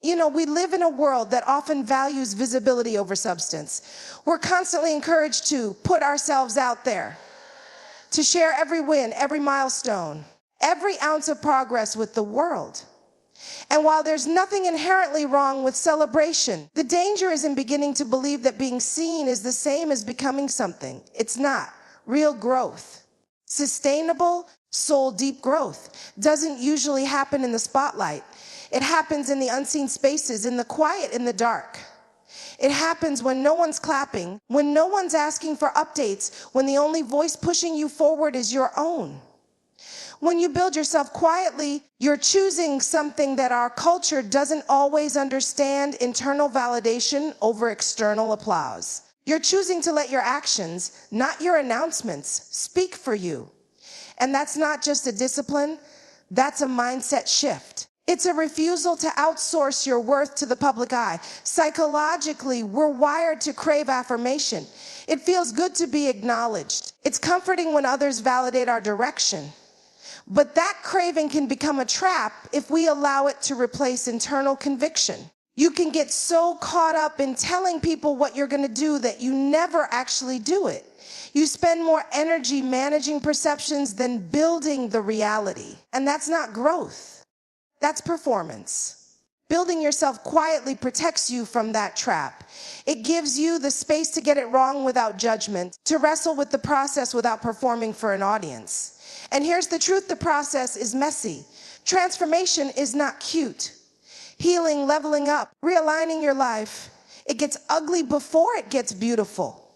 You know, we live in a world that often values visibility over substance. We're constantly encouraged to put ourselves out there, to share every win, every milestone, every ounce of progress with the world. And while there's nothing inherently wrong with celebration, the danger is in beginning to believe that being seen is the same as becoming something. It's not. Real growth, sustainable, soul-deep growth, doesn't usually happen in the spotlight. It happens in the unseen spaces, in the quiet, in the dark. It happens when no one's clapping, when no one's asking for updates, when the only voice pushing you forward is your own. When you build yourself quietly, you're choosing something that our culture doesn't always understand: internal validation over external applause. You're choosing to let your actions, not your announcements, speak for you. And that's not just a discipline, that's a mindset shift. It's a refusal to outsource your worth to the public eye. Psychologically, we're wired to crave affirmation. It feels good to be acknowledged. It's comforting when others validate our direction. But that craving can become a trap if we allow it to replace internal conviction. You can get so caught up in telling people what you're going to do that you never actually do it. You spend more energy managing perceptions than building the reality. And that's not growth. That's performance. Building yourself quietly protects you from that trap. It gives you the space to get it wrong without judgment, to wrestle with the process without performing for an audience. And here's the truth: the process is messy. Transformation is not cute. Healing, leveling up, realigning your life, it gets ugly before it gets beautiful.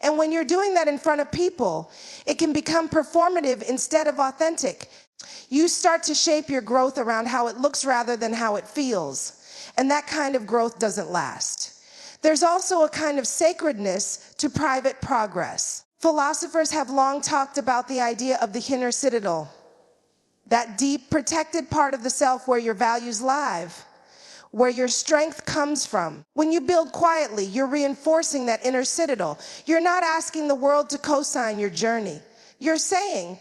And when you're doing that in front of people, it can become performative instead of authentic. You start to shape your growth around how it looks rather than how it feels. And that kind of growth doesn't last. There's also a kind of sacredness to private progress. Philosophers have long talked about the idea of the inner citadel, that deep, protected part of the self where your values live, where your strength comes from. When you build quietly, you're reinforcing that inner citadel. You're not asking the world to co-sign your journey. You're saying,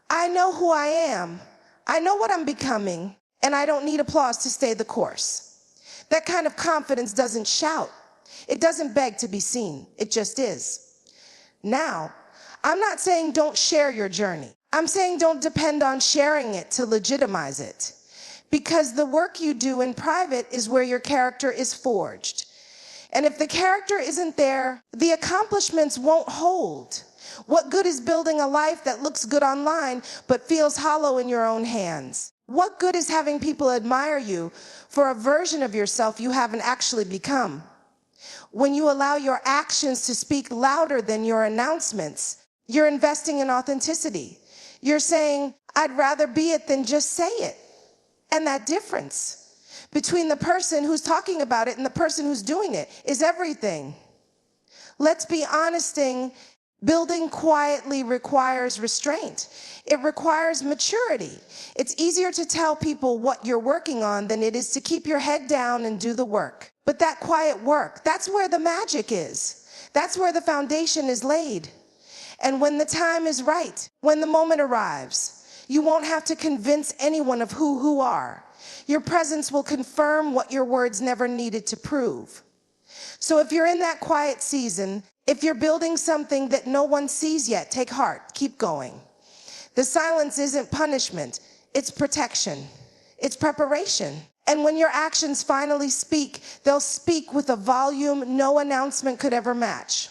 I know who I am, I know what I'm becoming, and I don't need applause to stay the course. That kind of confidence doesn't shout. It doesn't beg to be seen. It just is. Now, I'm not saying don't share your journey. I'm saying don't depend on sharing it to legitimize it. Because the work you do in private is where your character is forged. And if the character isn't there, the accomplishments won't hold. What good is building a life that looks good online but feels hollow in your own hands? What good is having people admire you for a version of yourself you haven't actually become? When you allow your actions to speak louder than your announcements, you're investing in authenticity. You're saying, I'd rather be it than just say it. And that difference between the person who's talking about it and the person who's doing it is everything. Let's be honest, building quietly requires restraint. It requires maturity. It's easier to tell people what you're working on than it is to keep your head down and do the work. But that quiet work, that's where the magic is. That's where the foundation is laid. And when the time is right, when the moment arrives, you won't have to convince anyone of who you are. Your presence will confirm what your words never needed to prove. So if you're in that quiet season, if you're building something that no one sees yet, take heart, keep going. The silence isn't punishment, it's protection, it's preparation. And when your actions finally speak, they'll speak with a volume no announcement could ever match.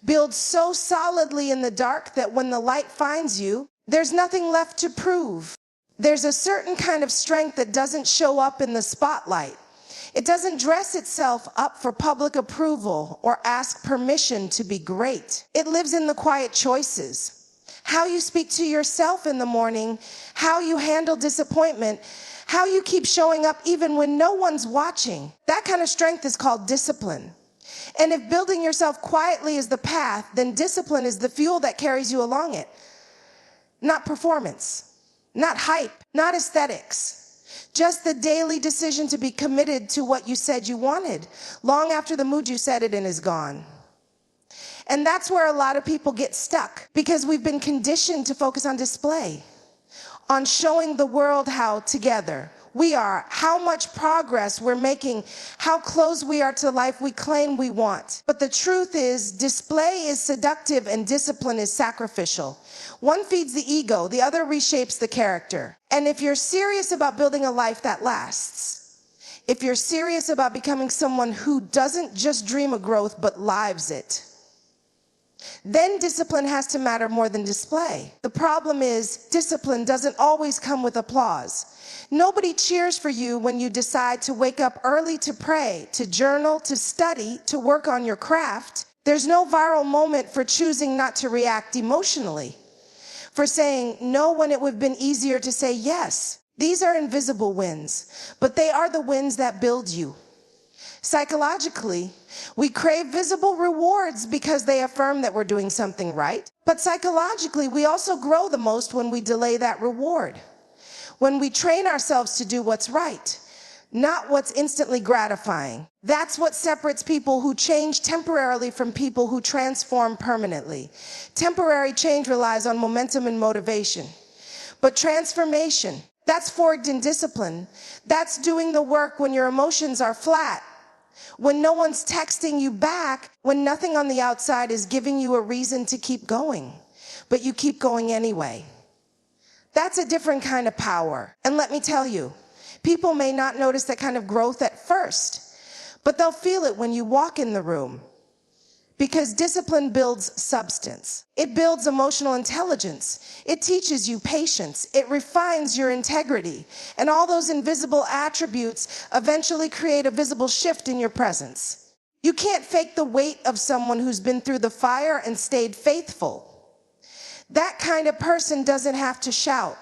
Build so solidly in the dark that when the light finds you, there's nothing left to prove. There's a certain kind of strength that doesn't show up in the spotlight. It doesn't dress itself up for public approval or ask permission to be great. It lives in the quiet choices. How you speak to yourself in the morning, how you handle disappointment, how you keep showing up even when no one's watching. That kind of strength is called discipline. And if building yourself quietly is the path, then discipline is the fuel that carries you along it. Not performance, not hype, not aesthetics. Just the daily decision to be committed to what you said you wanted, long after the mood you said it in is gone. And that's where a lot of people get stuck, because we've been conditioned to focus on display, on showing the world how together we are, how much progress we're making, how close we are to the life we claim we want. But the truth is, display is seductive and discipline is sacrificial. One feeds the ego, the other reshapes the character. And if you're serious about building a life that lasts, if you're serious about becoming someone who doesn't just dream of growth but lives it, then discipline has to matter more than display. The problem is, discipline doesn't always come with applause. Nobody cheers for you when you decide to wake up early to pray, to journal, to study, to work on your craft. There's no viral moment for choosing not to react emotionally, for saying no when it would have been easier to say yes. These are invisible wins, but they are the wins that build you. Psychologically, we crave visible rewards because they affirm that we're doing something right. But psychologically, we also grow the most when we delay that reward, when we train ourselves to do what's right, not what's instantly gratifying. That's what separates people who change temporarily from people who transform permanently. Temporary change relies on momentum and motivation, but transformation, that's forged in discipline. That's doing the work when your emotions are flat, when no one's texting you back, when nothing on the outside is giving you a reason to keep going, but you keep going anyway. That's a different kind of power. And let me tell you, people may not notice that kind of growth at first, but they'll feel it when you walk in the room. Because discipline builds substance. It builds emotional intelligence. It teaches you patience. It refines your integrity. And all those invisible attributes eventually create a visible shift in your presence. You can't fake the weight of someone who's been through the fire and stayed faithful. That kind of person doesn't have to shout.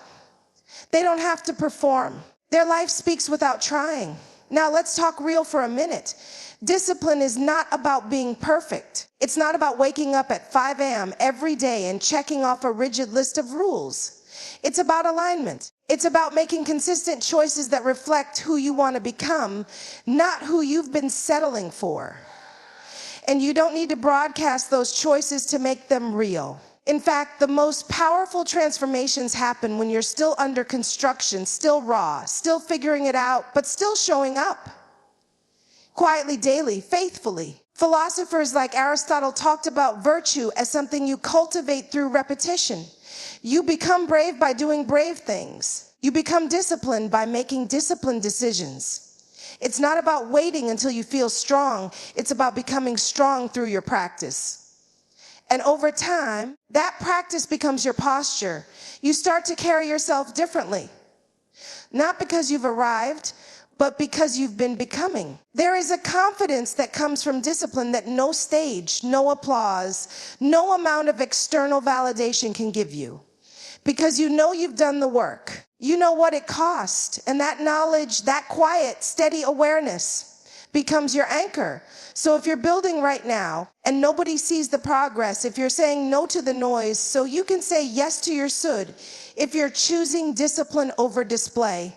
They don't have to perform. Their life speaks without trying. Now let's talk real for a minute. Discipline is not about being perfect. It's not about waking up at 5 a.m. every day and checking off a rigid list of rules. It's about alignment. It's about making consistent choices that reflect who you want to become, not who you've been settling for. And you don't need to broadcast those choices to make them real. In fact, the most powerful transformations happen when you're still under construction, still raw, still figuring it out, but still showing up. Quietly, daily, faithfully. Philosophers like Aristotle talked about virtue as something you cultivate through repetition. You become brave by doing brave things. You become disciplined by making disciplined decisions. It's not about waiting until you feel strong. It's about becoming strong through your practice. And over time, that practice becomes your posture. You start to carry yourself differently. Not because you've arrived, but because you've been becoming. There is a confidence that comes from discipline that no stage, no applause, no amount of external validation can give you. Because you know you've done the work. You know what it cost. And that knowledge, that quiet, steady awareness becomes your anchor. So if you're building right now and nobody sees the progress, if you're saying no to the noise so you can say yes to your sud, if you're choosing discipline over display,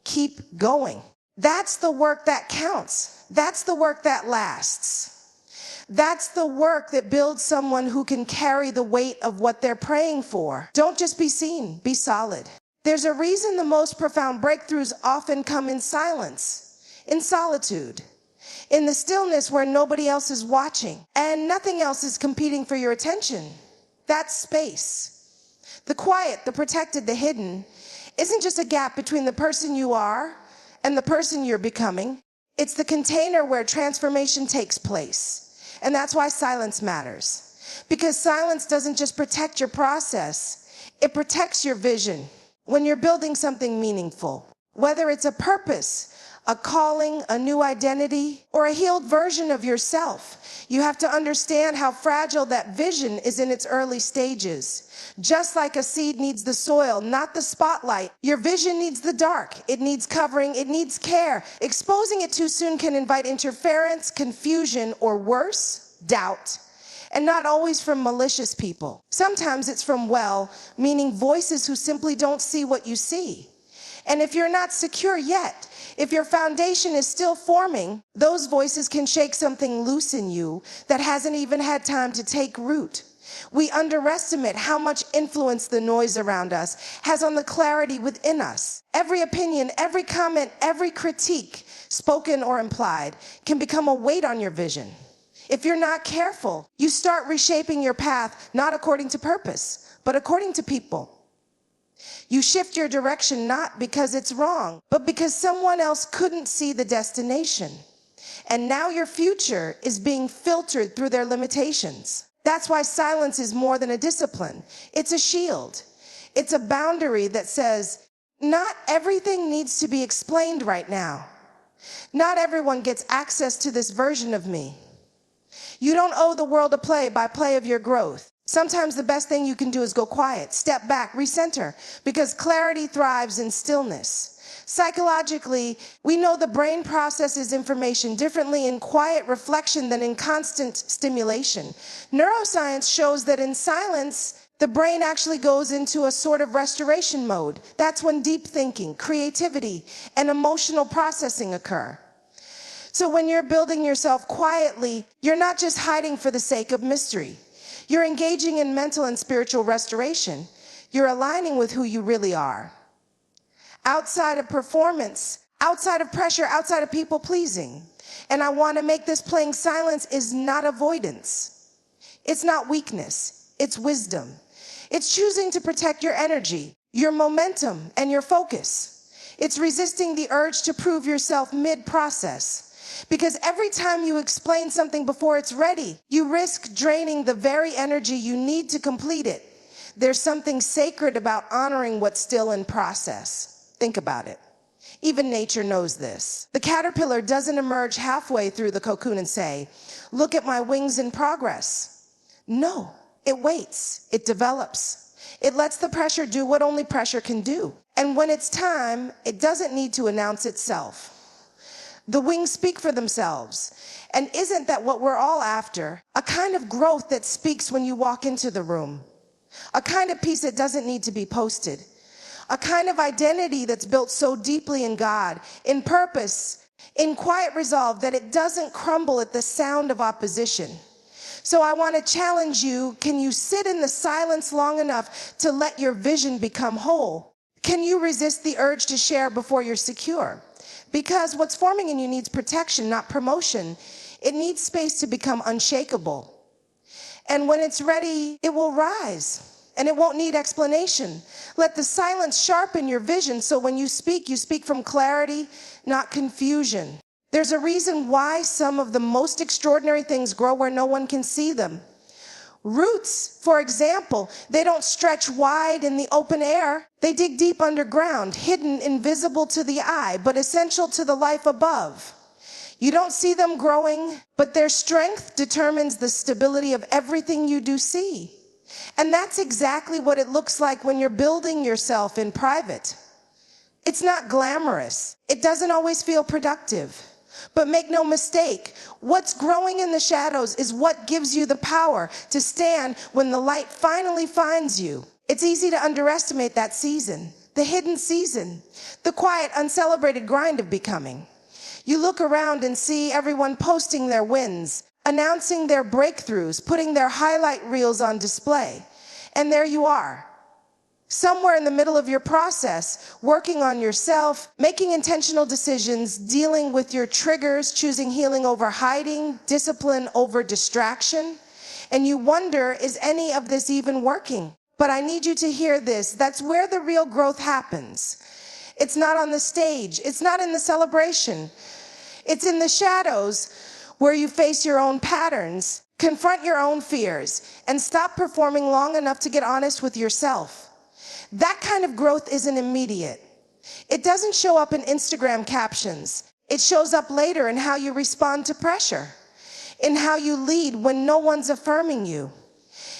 keep going. That's the work that counts. That's the work that lasts. That's the work that builds someone who can carry the weight of what they're praying for. Don't just be seen, be solid. There's a reason the most profound breakthroughs often come in silence, in solitude, in the stillness where nobody else is watching and nothing else is competing for your attention. That's space. The quiet, the protected, the hidden isn't just a gap between the person you are and the person you're becoming. It's the container where transformation takes place. And that's why silence matters. Because silence doesn't just protect your process, it protects your vision. When you're building something meaningful, whether it's a purpose, a calling, a new identity, or a healed version of yourself, you have to understand how fragile that vision is in its early stages. Just like a seed needs the soil, not the spotlight, your vision needs the dark. It needs covering, it needs care. Exposing it too soon can invite interference, confusion, or worse, doubt. And not always from malicious people. Sometimes it's from well-meaning voices who simply don't see what you see. And if you're not secure yet, if your foundation is still forming, those voices can shake something loose in you that hasn't even had time to take root. We underestimate how much influence the noise around us has on the clarity within us. Every opinion, every comment, every critique, spoken or implied, can become a weight on your vision. If you're not careful, you start reshaping your path, not according to purpose, but according to people. You shift your direction not because it's wrong, but because someone else couldn't see the destination. And now your future is being filtered through their limitations. That's why silence is more than a discipline. It's a shield. It's a boundary that says, not everything needs to be explained right now. Not everyone gets access to this version of me. You don't owe the world a play by play of your growth. Sometimes the best thing you can do is go quiet, step back, recenter, because clarity thrives in stillness. Psychologically, we know the brain processes information differently in quiet reflection than in constant stimulation. Neuroscience shows that in silence, the brain actually goes into a sort of restoration mode. That's when deep thinking, creativity, and emotional processing occur. So when you're building yourself quietly, you're not just hiding for the sake of mystery. You're engaging in mental and spiritual restoration. You're aligning with who you really are. Outside of performance, outside of pressure, outside of people pleasing. And I want to make this plain: silence is not avoidance. It's not weakness. It's wisdom. It's choosing to protect your energy, your momentum, and your focus. It's resisting the urge to prove yourself mid-process. Because every time you explain something before it's ready, you risk draining the very energy you need to complete it. There's something sacred about honoring what's still in process. Think about it. Even nature knows this. The caterpillar doesn't emerge halfway through the cocoon and say, "Look at my wings in progress." No, it waits, it develops. It lets the pressure do what only pressure can do. And when it's time, it doesn't need to announce itself. The wings speak for themselves. And isn't that what we're all after? A kind of growth that speaks when you walk into the room. A kind of peace that doesn't need to be posted. A kind of identity that's built so deeply in God, in purpose, in quiet resolve that it doesn't crumble at the sound of opposition. So I want to challenge you, can you sit in the silence long enough to let your vision become whole? Can you resist the urge to share before you're secure? Because what's forming in you needs protection, not promotion. It needs space to become unshakable. And when it's ready, it will rise, and it won't need explanation. Let the silence sharpen your vision so when you speak from clarity, not confusion. There's a reason why some of the most extraordinary things grow where no one can see them. Roots, for example, they don't stretch wide in the open air. They dig deep underground, hidden, invisible to the eye, but essential to the life above. You don't see them growing, but their strength determines the stability of everything you do see. And that's exactly what it looks like when you're building yourself in private. It's not glamorous. It doesn't always feel productive. But make no mistake, what's growing in the shadows is what gives you the power to stand when the light finally finds you. It's easy to underestimate that season, the hidden season, the quiet, uncelebrated grind of becoming. You look around and see everyone posting their wins, announcing their breakthroughs, putting their highlight reels on display. And there you are, somewhere in the middle of your process, working on yourself, making intentional decisions, dealing with your triggers, choosing healing over hiding, discipline over distraction. And you wonder, is any of this even working? But I need you to hear this. That's where the real growth happens. It's not on the stage. It's not in the celebration. It's in the shadows where you face your own patterns, confront your own fears, and stop performing long enough to get honest with yourself. That kind of growth isn't immediate. It doesn't show up in Instagram captions. It shows up later in how you respond to pressure, in how you lead when no one's affirming you,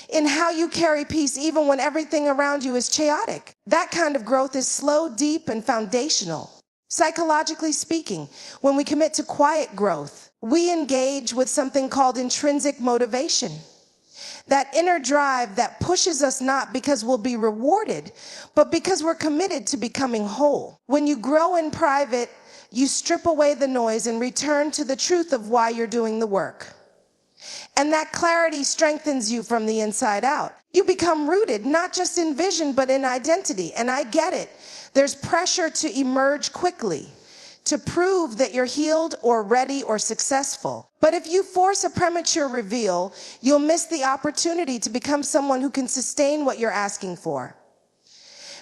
in how you carry peace even when everything around you is chaotic. That kind of growth is slow, deep, and foundational. Psychologically speaking, when we commit to quiet growth, we engage with something called intrinsic motivation. That inner drive that pushes us not because we'll be rewarded, but because we're committed to becoming whole. When you grow in private, you strip away the noise and return to the truth of why you're doing the work. And that clarity strengthens you from the inside out. You become rooted, not just in vision, but in identity. And I get it. There's pressure to emerge quickly, to prove that you're healed or ready or successful. But if you force a premature reveal, you'll miss the opportunity to become someone who can sustain what you're asking for.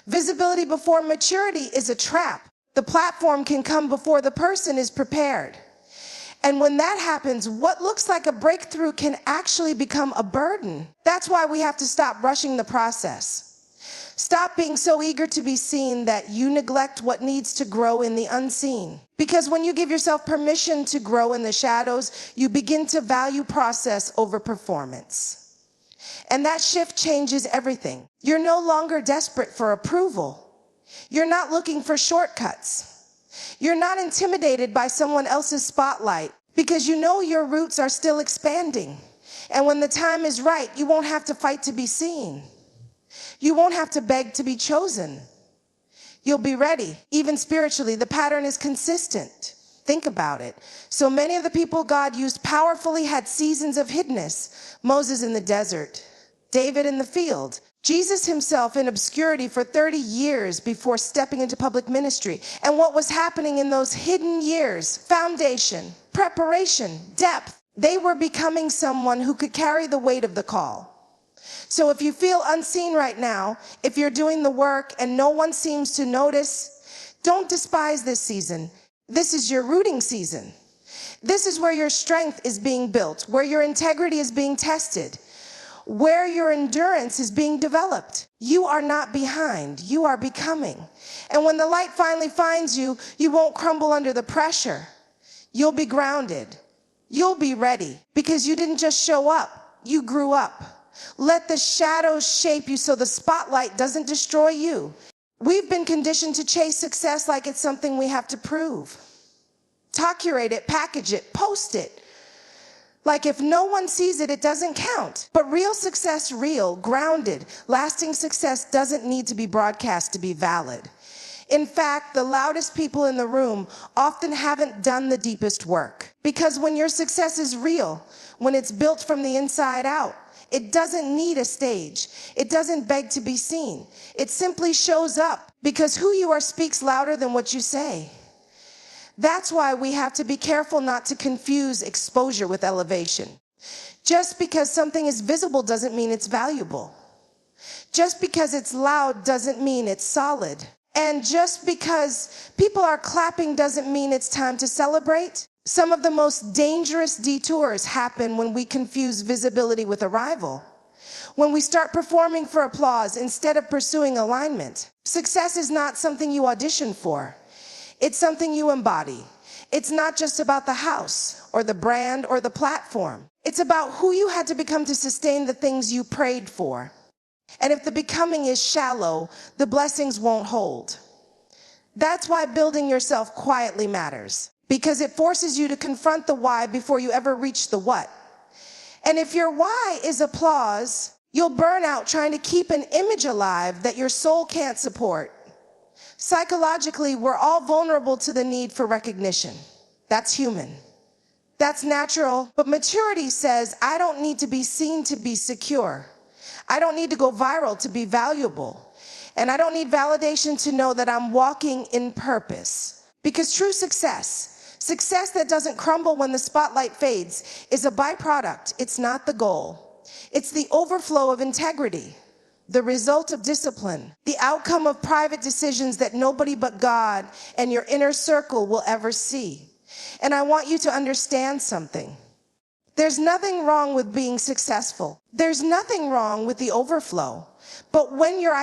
Visibility before maturity is a trap. The platform can come before the person is prepared. And when that happens, what looks like a breakthrough can actually become a burden. That's why we have to stop rushing the process. Stop being so eager to be seen that you neglect what needs to grow in the unseen. Because when you give yourself permission to grow in the shadows, you begin to value process over performance. And that shift changes everything. You're no longer desperate for approval. You're not looking for shortcuts. You're not intimidated by someone else's spotlight because you know your roots are still expanding. And when the time is right, you won't have to fight to be seen. You won't have to beg to be chosen. You'll be ready. Even spiritually, the pattern is consistent. Think about it. So many of the people God used powerfully had seasons of hiddenness. Moses in the desert, David in the field, Jesus himself in obscurity for 30 years before stepping into public ministry. And what was happening in those hidden years? Foundation, preparation, depth. They were becoming someone who could carry the weight of the call. So if you feel unseen right now, if you're doing the work and no one seems to notice, don't despise this season. This is your rooting season. This is where your strength is being built, where your integrity is being tested, where your endurance is being developed. You are not behind, you are becoming. And when the light finally finds you, you won't crumble under the pressure. You'll be grounded. You'll be ready because you didn't just show up, you grew up. Let the shadows shape you so the spotlight doesn't destroy you. We've been conditioned to chase success like it's something we have to prove. Curate it, package it, post it. Like if no one sees it, it doesn't count. But real success, real, grounded, lasting success doesn't need to be broadcast to be valid. In fact, the loudest people in the room often haven't done the deepest work. Because when your success is real, when it's built from the inside out, it doesn't need a stage. It doesn't beg to be seen. It simply shows up because who you are speaks louder than what you say. That's why we have to be careful not to confuse exposure with elevation. Just because something is visible doesn't mean it's valuable. Just because it's loud doesn't mean it's solid. And just because people are clapping doesn't mean it's time to celebrate. Some of the most dangerous detours happen when we confuse visibility with arrival. When we start performing for applause instead of pursuing alignment. Success is not something you audition for. It's something you embody. It's not just about the house or the brand or the platform. It's about who you had to become to sustain the things you prayed for. And if the becoming is shallow, the blessings won't hold. That's why building yourself quietly matters. Because it forces you to confront the why before you ever reach the what. And if your why is applause, you'll burn out trying to keep an image alive that your soul can't support. Psychologically, we're all vulnerable to the need for recognition. That's human. That's natural. But maturity says, I don't need to be seen to be secure. I don't need to go viral to be valuable. And I don't need validation to know that I'm walking in purpose. Because true success that doesn't crumble when the spotlight fades, is a byproduct. It's not the goal. It's the overflow of integrity, the result of discipline, the outcome of private decisions that nobody but God and your inner circle will ever see. And I want you to understand something. There's nothing wrong with being successful. There's nothing wrong with the overflow. But when your